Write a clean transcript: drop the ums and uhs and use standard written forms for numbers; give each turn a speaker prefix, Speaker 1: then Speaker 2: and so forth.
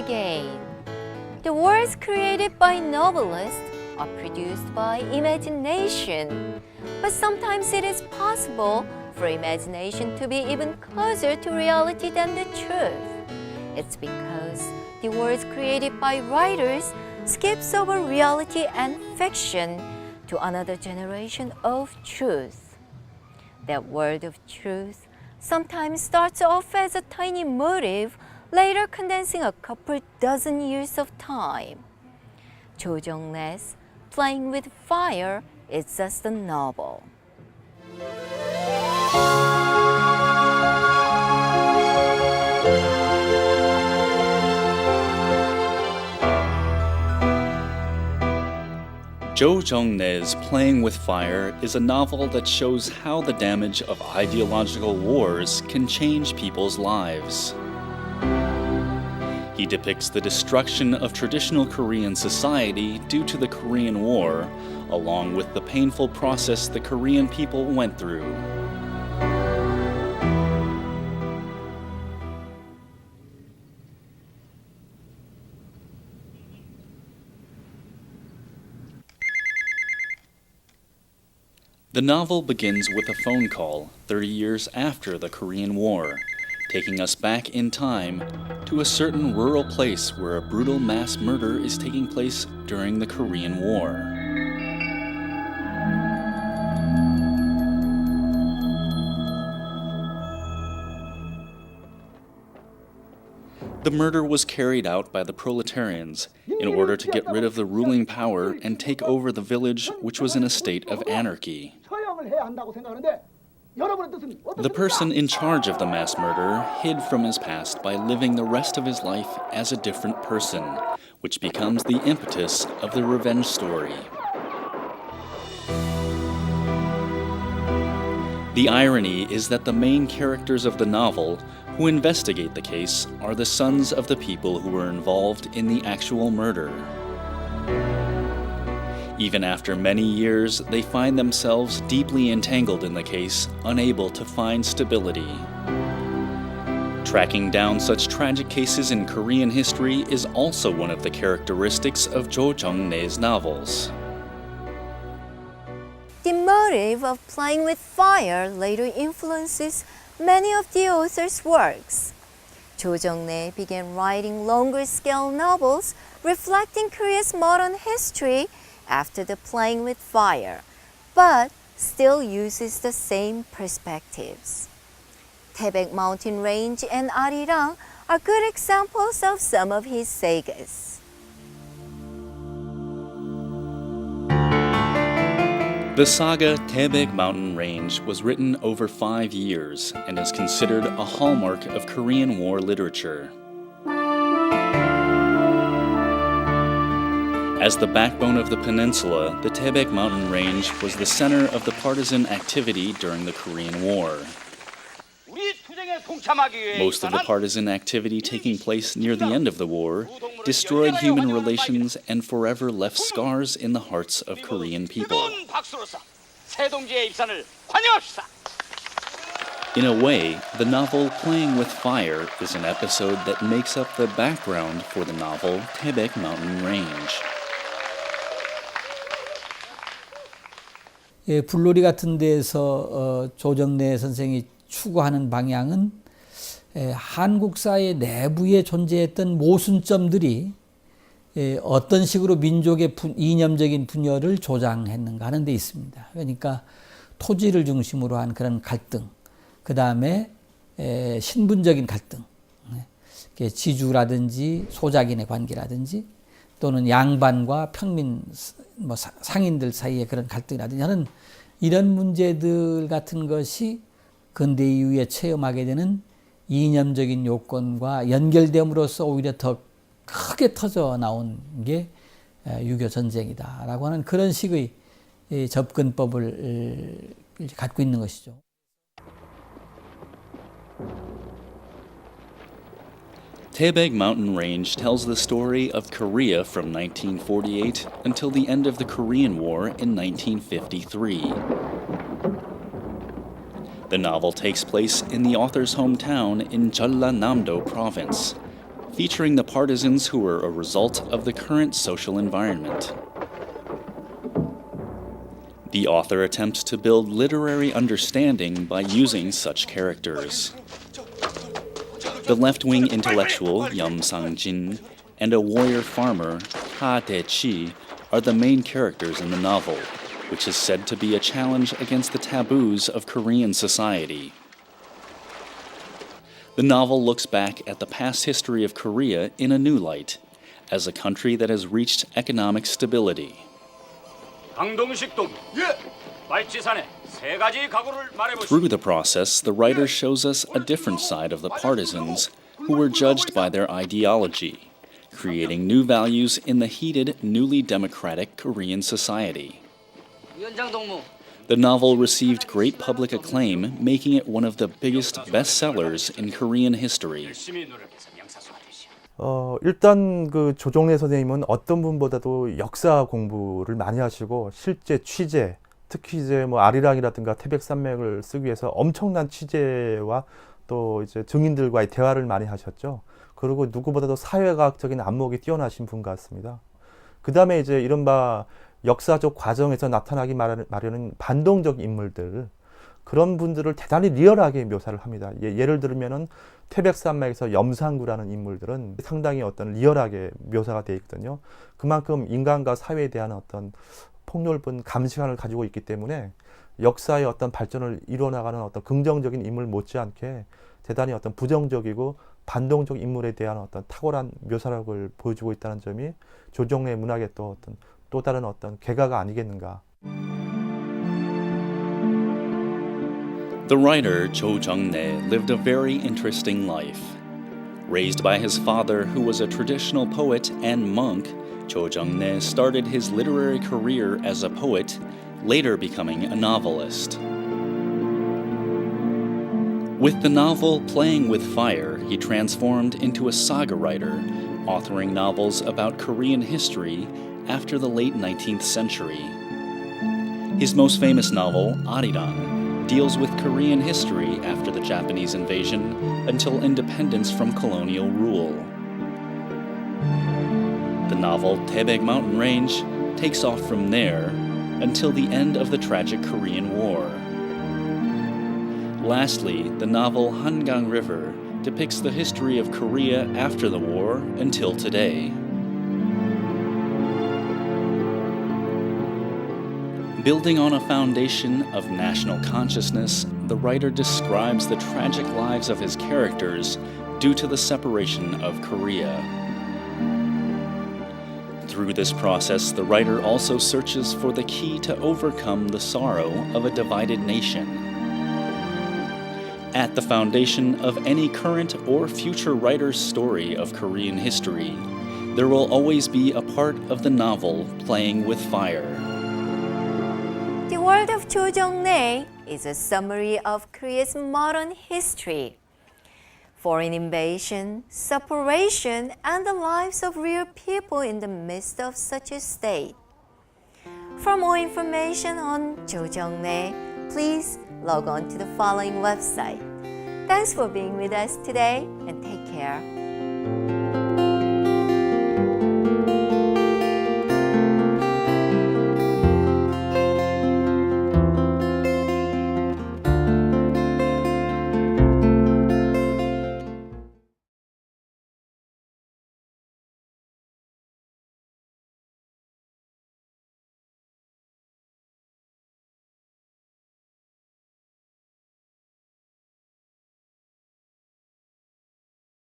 Speaker 1: again. The words created by novelists are produced by imagination, but sometimes it is possible for imagination to be even closer to reality than the truth. It's because the words created by writers skips over reality and fiction to another generation of truth. That word of truth sometimes starts off as a tiny motive, later condensing a couple dozen years of time. Jo Jung-rae's Playing with Fire is just a novel.
Speaker 2: Jo Jung-rae's Playing with Fire is a novel that shows how the damage of ideological wars can change people's lives. He depicts the destruction of traditional Korean society due to the Korean War, along with the painful process the Korean people went through. The novel begins with a phone call 30 years after the Korean War, taking us back in time to a certain rural place where a brutal mass murder is taking place during the Korean War. The murder was carried out by the proletarians in order to get rid of the ruling power and take over the village, which was in a state of anarchy. The person in charge of the mass murder hid from his past by living the rest of his life as a different person, which becomes the impetus of the revenge story. The irony is that the main characters of the novel who investigate the case are the sons of the people who were involved in the actual murder. Even after many years, they find themselves deeply entangled in the case, unable to find stability. Tracking down such tragic cases in Korean history is also one of the characteristics of Jo Jung-rae's novels.
Speaker 1: The motive of playing with fire later influences many of the author's works. Jo Jung-rae began writing longer-scale novels reflecting Korea's modern history after the Playing with Fire, but still uses the same perspectives. Taebaek Mountain Range and Arirang are good examples of some of his sagas.
Speaker 2: The saga Taebaek Mountain Range was written over 5 years and is considered a hallmark of Korean War literature. As the backbone of the peninsula, the Taebaek Mountain Range was the center of the partisan activity during the Korean War. Most of the partisan activity taking place near the end of the war destroyed human relations and forever left scars in the hearts of Korean people. In a way, the novel Playing with Fire is an episode that makes up the background for the novel Taebaek Mountain Range.
Speaker 3: 예, 불놀이 같은 데에서 조정래 선생이 추구하는 방향은 한국사의 내부에 존재했던 모순점들이 어떤 식으로 민족의 이념적인 분열을 조장했는가 하는 데 있습니다. 그러니까 토지를 중심으로 한 그런 갈등, 그 다음에 신분적인 갈등, 지주라든지 소작인의 관계라든지 또는 양반과 평민, 상인들 사이의 그런 갈등이라든지 하는 이런 문제들 같은 것이 근대 이후에 체험하게 되는 이념적인 요건과 연결됨으로써 오히려 더 크게 터져 나온 게 6.25 전쟁이다라고 하는 그런 식의 접근법을 갖고 있는 것이죠.
Speaker 2: Taebaek Mountain Range tells the story of Korea from 1948 until the end of the Korean War in 1953. The novel takes place in the author's hometown in Jeollanam-do province, featuring the partisans who were a result of the current social environment. The author attempts to build literary understanding by using such characters. The left-wing intellectual Yum Sang-jin and a warrior farmer Ha De-chi are the main characters in the novel, which is said to be a challenge against the taboos of Korean society. The novel looks back at the past history of Korea in a new light, as a country that has reached economic stability. Through the process, the writer shows us a different side of the partisans who were judged by their ideology, creating new values in the heated, newly democratic Korean society. The novel received great public acclaim, making it one of the biggest bestsellers in Korean history.
Speaker 4: 일단 그 조정래 선생님은 어떤 분보다도 역사 공부를 많이 하시고 실제 취재, 특히 이제 뭐 아리랑이라든가 태백산맥을 쓰기 위해서 엄청난 취재와 또 이제 증인들과의 대화를 많이 하셨죠. 그리고 누구보다도 사회과학적인 안목이 뛰어나신 분 같습니다. 그 다음에 이제 이른바 역사적 과정에서 나타나기 마련인 반동적 인물들, 그런 분들을 대단히 리얼하게 묘사를 합니다. 예를 들면은 태백산맥에서 염상구라는 인물들은 상당히 어떤 리얼하게 묘사가 되어 있거든요. 그만큼 인간과 사회에 대한 어떤 폭넓은 감시관을 가지고 있기 때문에 역사의 어떤 발전을 이루어나가는 어떤 긍정적인 인물 못지않게 대단히 어떤 부정적이고 반동적 인물에 대한 어떤 탁월한 묘사력을 보여주고 있다는 점이 조정래 문학의 또 다른 어떤 개가가 아니겠는가.
Speaker 2: The writer Jo Jung-rae lived a very interesting life. Raised by his father, who was a traditional poet and monk, Jo Jung-rae started his literary career as a poet, later becoming a novelist. With the novel Playing with Fire, he transformed into a saga writer, authoring novels about Korean history after the late 19th century. His most famous novel, Arirang, deals with Korean history after the Japanese invasion until independence from colonial rule. The novel Taebaek Mountain Range takes off from there until the end of the tragic Korean War. Lastly, the novel Hangang River depicts the history of Korea after the war until today. Building on a foundation of national consciousness, the writer describes the tragic lives of his characters due to the separation of Korea. Through this process, the writer also searches for the key to overcome the sorrow of a divided nation. At the foundation of any current or future writer's story of Korean history, there will always be a part of the novel Playing with Fire.
Speaker 1: The world of Jo Jung-rae is a summary of Korea's modern history. Foreign invasion, separation, and the lives of real people in the midst of such a state. For more information on Jo Jung-rae, please log on to the following website. Thanks for being with us today and take care.